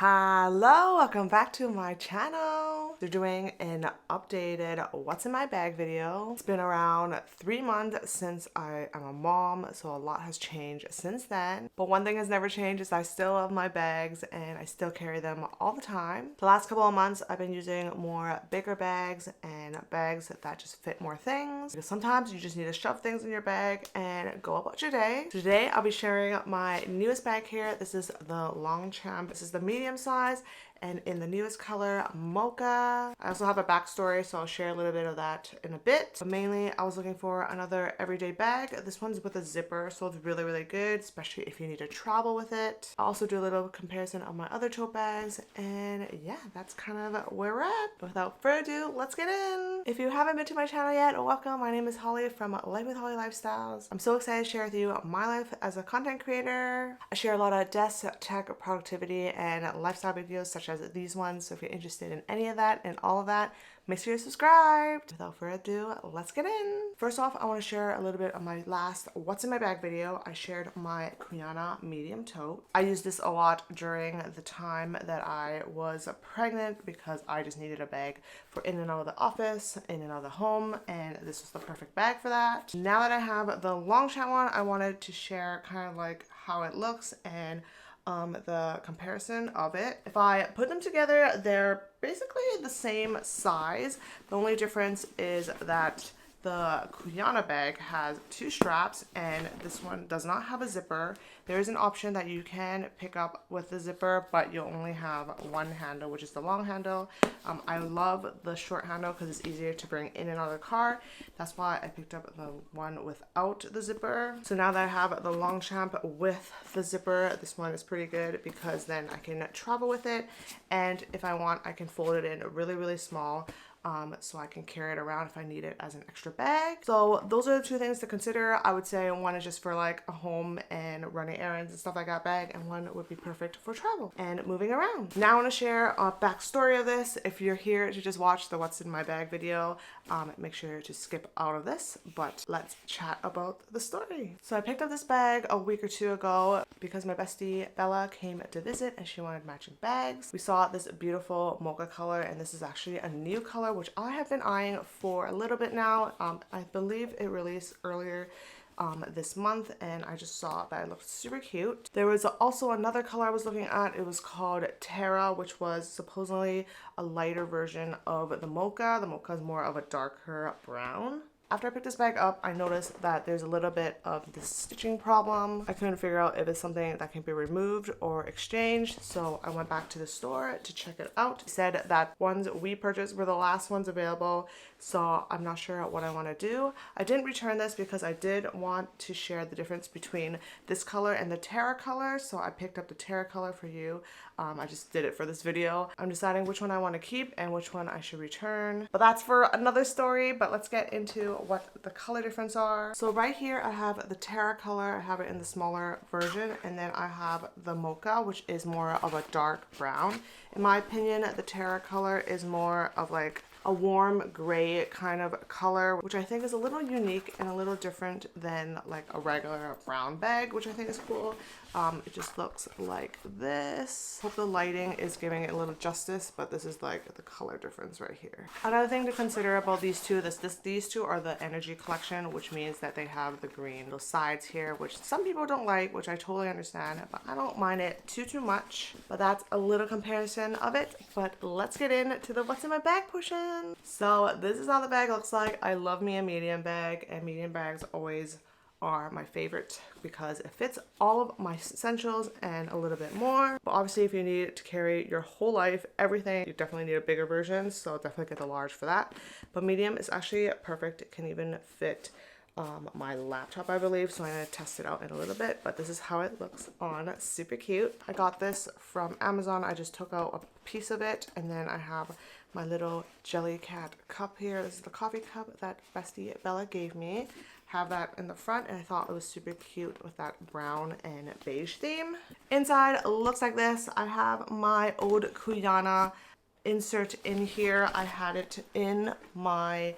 Hello, welcome back to my channel. They're doing an updated what's in my bag video. It's been around 3 months since I am a mom, so a lot has changed since then. But one thing has never changed is I still love my bags and I still carry them all the time. The last couple of months I've been using more bigger bags and bags that just fit more things. Because sometimes you just need to shove things in your bag and go about your day. So today I'll be sharing my newest bag here. This is the Longchamp. This is the medium size and in the newest color, Mocha. I also have a backstory, so I'll share a little bit of that in a bit. But mainly, I was looking for another everyday bag. This one's with a zipper, so it's really, really good, especially if you need to travel with it. I'll also do a little comparison of my other tote bags, and yeah, that's kind of where we're at. Without further ado, let's get in. If you haven't been to my channel yet, welcome. My name is Holly from Life with Holly Lifestyles. I'm so excited to share with you my life as a content creator. I share a lot of desk, tech, productivity, and lifestyle videos such as these ones. So if you're interested in any of that and all of that, make sure you're subscribed. Without further ado, let's get in. First off, I want to share a little bit of my last what's in my bag video. I shared my Cuyana medium tote. I used this a lot during the time that I was pregnant because I just needed a bag for in and out of the office, in and out of the home, and this was the perfect bag for that. Now that I have the Longchamp one, I wanted to share kind of like how it looks and the comparison of it. If I put them together, they're basically the same size. The only difference is that the Cuyana bag has 2 straps and this one does not have a zipper. There is an option that you can pick up with the zipper, but you'll only have one handle, which is the long handle. I love the short handle because it's easier to bring in and out of the car. That's why I picked up the one without the zipper. So now that I have the Longchamp with the zipper, this one is pretty good because then I can travel with it, and if I want, I can fold it in really, really small. So I can carry it around if I need it as an extra bag. So those are the 2 things to consider. I would say one is just for like a home and running errands and stuff like that bag, and one would be perfect for travel and moving around. Now I want to share a backstory of this. If you're here to just watch the what's in my bag video, make sure to skip out of this, but let's chat about the story. So I picked up this bag a week or 2 ago because my bestie Bella came to visit and she wanted matching bags. We saw this beautiful mocha color, and this is actually a new color which I have been eyeing for a little bit now. I believe it released earlier this month, and I just saw that it looked super cute. There was also another color I was looking at. It was called Terra, which was supposedly a lighter version of the Mocha. The Mocha is more of a darker brown. After I picked this bag up, I noticed that there's a little bit of this stitching problem. I couldn't figure out if it's something that can be removed or exchanged, so I went back to the store to check it out. It said that ones we purchased were the last ones available, so I'm not sure what I want to do. I didn't return this because I did want to share the difference between this color and the Terra color, so I picked up the Terra color for you. I just did it for this video. I'm deciding which one I want to keep and which one I should return, but that's for another story. But let's get into what the color difference are. So right here I have the Terra color. I have it in the smaller version, and then I have the Mocha, which is more of a dark brown. In my opinion, the Terra color is more of like a warm gray kind of color, which I think is a little unique and a little different than like a regular brown bag, which I think is cool. It just looks like this. Hope the lighting is giving it a little justice, but this is like the color difference right here. Another thing to consider about these two, these two are the energy collection, which means that they have the green those sides here, which some people don't like, which I totally understand, but I don't mind it too much. But that's a little comparison of it. But let's get into the what's in my bag portion. So this is how the bag looks like. I love me a medium bag, and medium bags always are my favorite because it fits all of my essentials and a little bit more. But obviously if you need to carry your whole life, everything, you definitely need a bigger version, so definitely get the large for that. But medium is actually perfect. It can even fit my laptop, I believe, so I'm going to test it out in a little bit, but this is how it looks on. Super cute. I got this from Amazon. I just took out a piece of it, and then I have my little jelly cat cup here. This is the coffee cup that bestie Bella gave me. Have that in the front, and I thought it was super cute with that brown and beige theme. Inside looks like this. I have my old Cuyana insert in here. I had it in my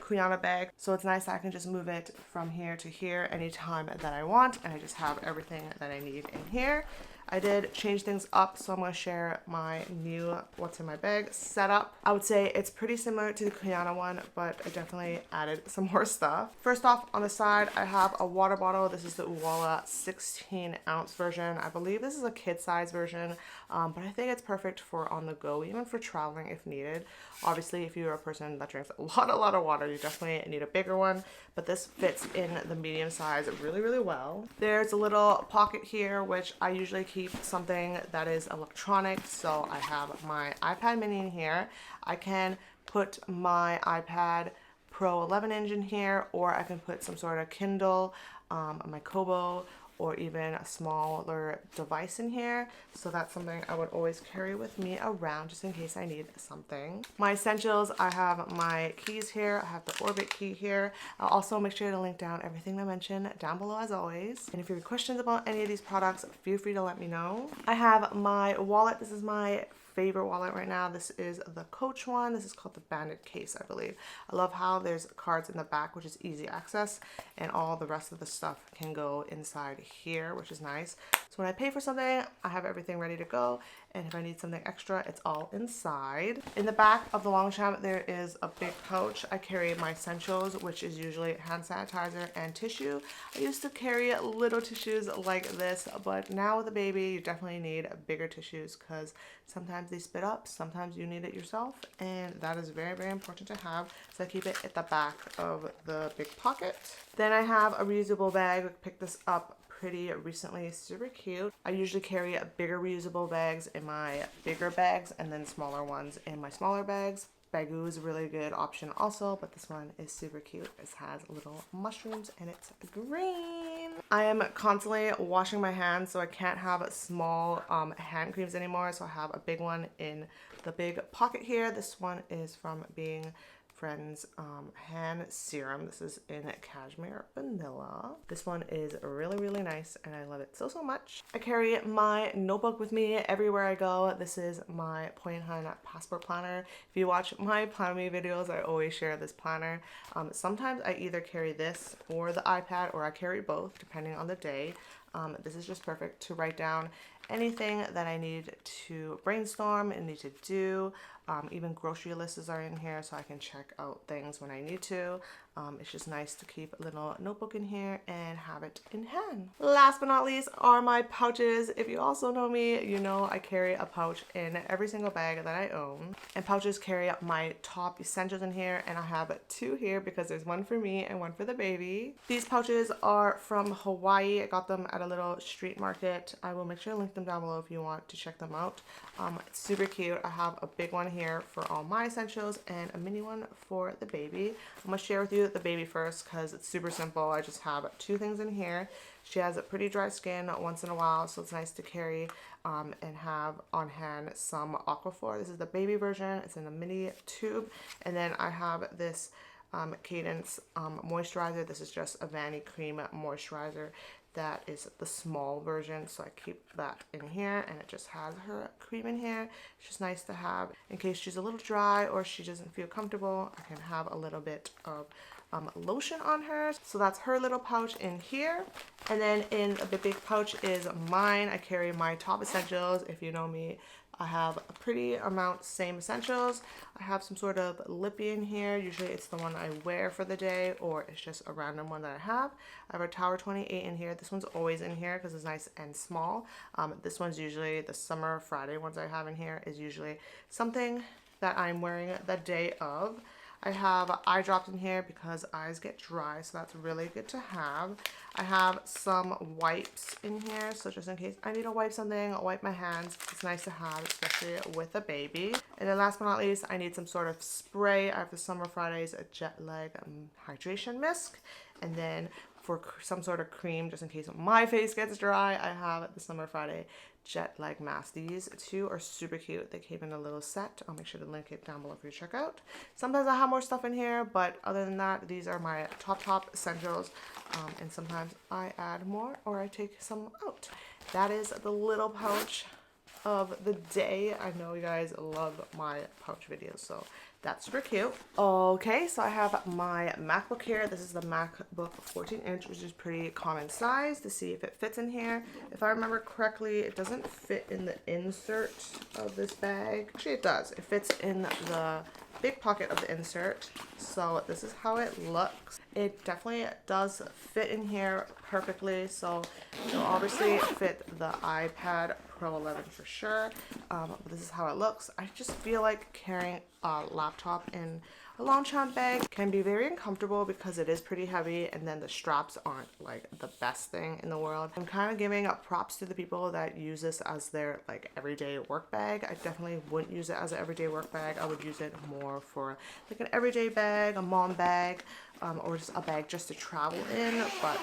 Cuyana bag, so it's nice that I can just move it from here to here anytime that I want, and I just have everything that I need in here. I did change things up, so I'm going to share my new what's in my bag setup. I would say it's pretty similar to the Cuyana one, but I definitely added some more stuff. First off, on the side, I have a water bottle. This is the Uwala 16-ounce version. I believe this is a kid size version, but I think it's perfect for on the go, even for traveling if needed. Obviously, if you're a person that drinks a lot of water, you definitely need a bigger one, but this fits in the medium size really well. There's a little pocket here, which I usually keep something that is electronic. So I have my iPad mini in here. I can put my iPad Pro 11-inch in here, or I can put some sort of Kindle, my Kobo, or even a smaller device in here. So that's something I would always carry with me around just in case I need something. My essentials, I have my keys here. I have the Orbit key here. I'll also make sure to link down everything I mentioned down below as always. And if you have questions about any of these products, feel free to let me know. I have my wallet. This is my favorite wallet right now. This is the Coach one. This is called the Bandit case, I believe. I love how there's cards in the back, which is easy access, and all the rest of the stuff can go inside here, which is nice. So when I pay for something, I have everything ready to go, and if I need something extra, it's all inside. In the back of the Longchamp, there is a big pouch. I carry my essentials, which is usually hand sanitizer and tissue. I used to carry little tissues like this, but now with a baby, you definitely need bigger tissues because sometimes they spit up, sometimes you need it yourself, and that is very important to have. So I keep it at the back of the big pocket. Then I have a reusable bag. I picked this up pretty recently, super cute. I usually carry bigger reusable bags in my bigger bags and then smaller ones in my smaller bags. Bagoo is a really good option also, but this one is super cute. It has little mushrooms and it's green. I am constantly washing my hands, so I can't have small hand creams anymore, so I have a big one in the big pocket here. This one is from Being Friends hand serum. This is in cashmere vanilla. This one is really nice and I love it so much. I carry my notebook with me everywhere I go. This is my Point Hun passport planner. If you watch my Plan Me videos, I always share this planner. Sometimes I either carry this or the iPad, or I carry both depending on the day. This is just perfect to write down anything that I need to brainstorm and need to do. Even grocery lists are in here, so I can check out things when I need to. It's just nice to keep a little notebook in here and have it in hand. Last but not least are my pouches. If you also know me, you know I carry a pouch in every single bag that I own. And pouches carry up my top essentials in here, and I have two here because there's one for me and one for the baby. These pouches are from Hawaii. I got them at a little street market. I will make sure to link them down below if you want to check them out. It's super cute. I have a big one here for all my essentials and a mini one for the baby. I'm gonna share with you the baby first because it's super simple. I just have two things in here. She has a pretty dry skin once in a while, so it's nice to carry and have on hand some Aquaphor. This is the baby version. It's in a mini tube. And then I have this Cadence moisturizer. This is just a Vanity Cream moisturizer. That is the small version, so I keep that in here, and it just has her cream in here. It's just nice to have in case she's a little dry or she doesn't feel comfortable. I can have a little bit of lotion on her. So that's her little pouch in here. And then in the big pouch is mine. I carry my top essentials. If you know me, I have a pretty amount same essentials. I have some sort of lippy in here. Usually it's the one I wear for the day, or it's just a random one that I have. I have a Tower 28 in here. This one's always in here because it's nice and small. This one's usually the Summer Friday ones I have in here is usually something that I'm wearing the day of. I have eye drops in here because eyes get dry, so that's really good to have. I have some wipes in here, so just in case I need to wipe something, I'll wipe my hands. It's nice to have, especially with a baby. And then last but not least, I need some sort of spray. I have the Summer Fridays Jet Lag Hydration Mist. And then for some sort of cream, just in case my face gets dry, I have the Summer Friday Jet Lag Mask. These two are super cute. They came in a little set. I'll make sure to link it down below for you to check out. Sometimes I have more stuff in here, but other than that, these are my top essentials. And sometimes I add more or I take some out. That is the little pouch of the day. I know you guys love my pouch videos, so That's super cute. Okay, so I have my MacBook here. This is the MacBook 14-inch, which is pretty common size, to see if it fits in here. If I remember correctly, it doesn't fit in the insert of this bag. Actually, it does. It fits in the big pocket of the insert. So this is how it looks. It definitely does fit in here perfectly. So it'll obviously fit the iPad Pro 11 for sure. But this is how it looks. I just feel like carrying a laptop in a Longchamp bag can be very uncomfortable because it is pretty heavy, and then the straps aren't like the best thing in the world. I'm kind of giving up props to the people that use this as their like everyday work bag. I definitely wouldn't use it as an everyday work bag. I would use it more for like an everyday bag, a mom bag, or just a bag just to travel in. But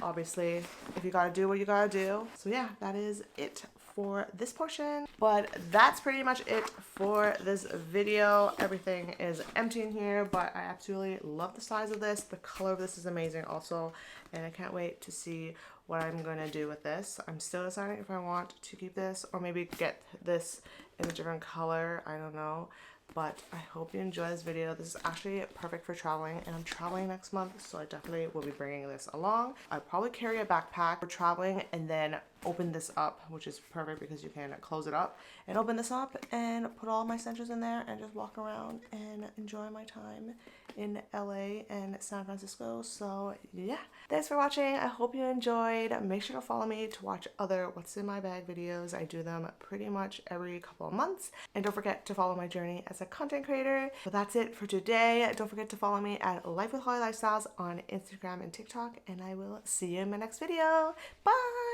obviously, if you gotta do what you gotta do. So yeah, that is it for this portion. But that's pretty much it for this video. Everything is empty in here, but I absolutely love the size of this. The color of this is amazing also, and I can't wait to see what I'm gonna do with this. I'm still deciding if I want to keep this or maybe get this in a different color. I don't know. But I hope you enjoy this video. This is actually perfect for traveling, and I'm traveling next month, so I definitely will be bringing this along. I'll probably carry a backpack for traveling and then open this up, which is perfect because you can close it up and open this up and put all my essentials in there and just walk around and enjoy my time in LA and San Francisco. So yeah, thanks for watching. I hope you enjoyed. Make sure to follow me to watch other What's in My Bag videos. I do them pretty much every couple of months, and don't forget to follow my journey as a content creator. But that's it for today. Don't forget to follow me at Life with Holly Lifestyles on Instagram and TikTok, and I will see you in my next video. Bye.